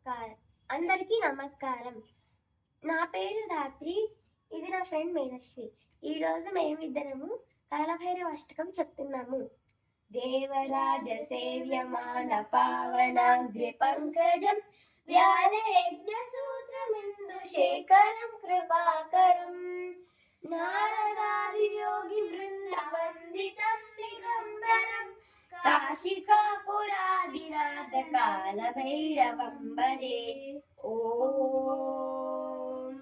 అందరికీ నమస్కారం. నా పేరు ధాత్రి. ఇది నా ఫ్రెండ్ మేధశ్రీ. ఈరోజు మేమిద్దరము కాలభైరవ అష్టకం చెప్తున్నాము. దేవరాజ సేవ్యమాన పావనాగ్రి పంకజం వ్యాలయజ్ఞ సూత్రమిందు శేఖరం కృపాకరం నారదాది యోగి బృంద వందితం దిగంబరం కాశికాపురాదినాథ కాలభైరవం భజే. ఓం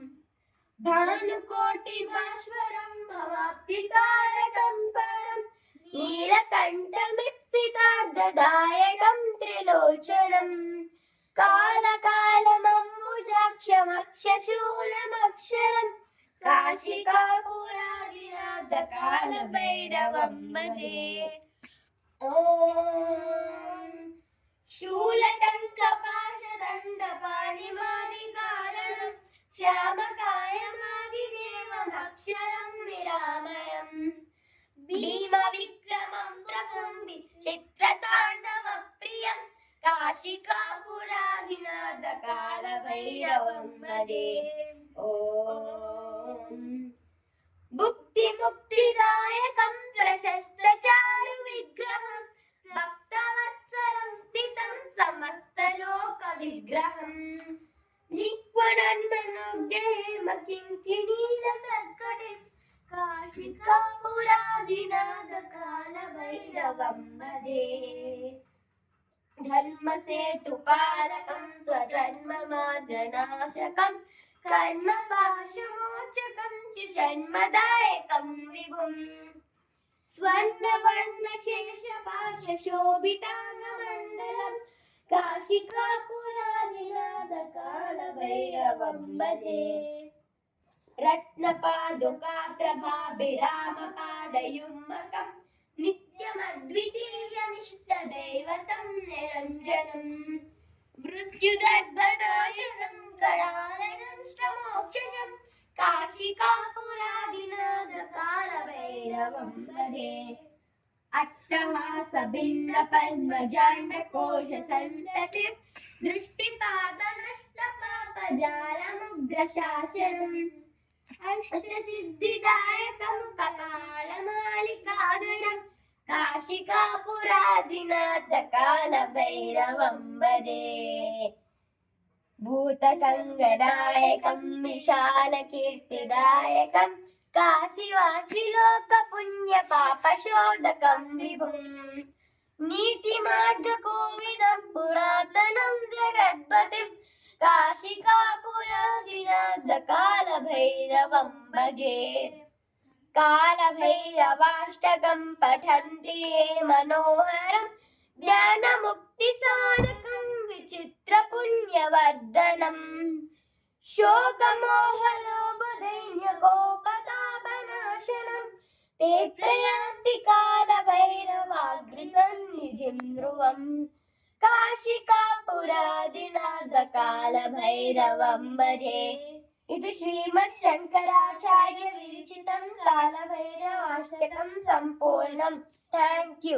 భానుకోటి భాస్వరం భవాబ్ది తారకం పరం నీలకంఠమిప్సితార్ధదాయకం త్రిలోచనం కాలకాలమంబుజాక్షమక్షశూలమక్షరం కాశికాపురాదినాథ కాలభైరవం భజే. ఓం శూలటంక పాశదండ పాణిమాదికారణం శ్యామకాయమాదిదేవమక్షరం నిరామయం భీమ విక్రమం ప్రభుం చిత్రతాండవ ప్రియం కాశికాపురాదినాథ కాలభైరవం భజే. ఓం భుక్తి ముక్తిదాయకం ప్రశస్త చారు విగ్రహం భక్తవత్సలం స్థితం సమస్తలోక విగ్రహం నిక్వణన్మనోగ్రహేమ కింకిణీల సద్కటిం కాశికాపురాదినాథ కాలభైరవం భజే. ధర్మసేతుపాలకం స్వధర్మమార్గనాశకం కర్మపాశమోచకం షణ్మదాయకం విభుం స్వర్ణవర్ణశేషపాశోభితాంగమండలం కాశికాపురాదినాథ కాలభైరవం భజే. రత్నపాదుకా ప్రభాభిరామపాదయుమ్మకం నిత్యమద్వితీయమిష్టదైవతం నిరంజనం మృత్యుదర్భనాశనం కరాళనం శ్రమోక్షజం కాశికాపురాదినాథ కాలభైరవం భజే. అట్టహాస భిన్న పద్మజాండ కోశ సంతతి దృష్టిపాత నష్ట పాపజాలముగ్రశాసనం అష్టసిద్ధిదాయకం కపాలమాలికాధరం కాశికాపురాదినాథ కాలభైరవం భజే. భూతసంగదాయకం విశాలకీర్తిదాయకం కాశీవాసిలోక పుణ్య పాపశోధకం విభుం నీతిమార్గకోవిదం పురాతనం జగద్పతిం కాశికాపురాదినాథ కాలభైరవం భజే. కాలభైరవాష్టకం పఠంతి ఏ మనోహరం జ్ఞానముక్తిసారకం విచిత్ర పుణ్యవర్ధనం శోకమోహలోభదైన్యకోపతాపనాశనం ते प्रयान्ति कालभैरवाग्रसन्निधिं ध्रुवं काशिकापुरादिनाथ कालभैरवं भजे. ఇది శ్రీమద్ శంకరాచార్య విరచితం కాలభైరవాష్టకం సంపూర్ణం. Thank you.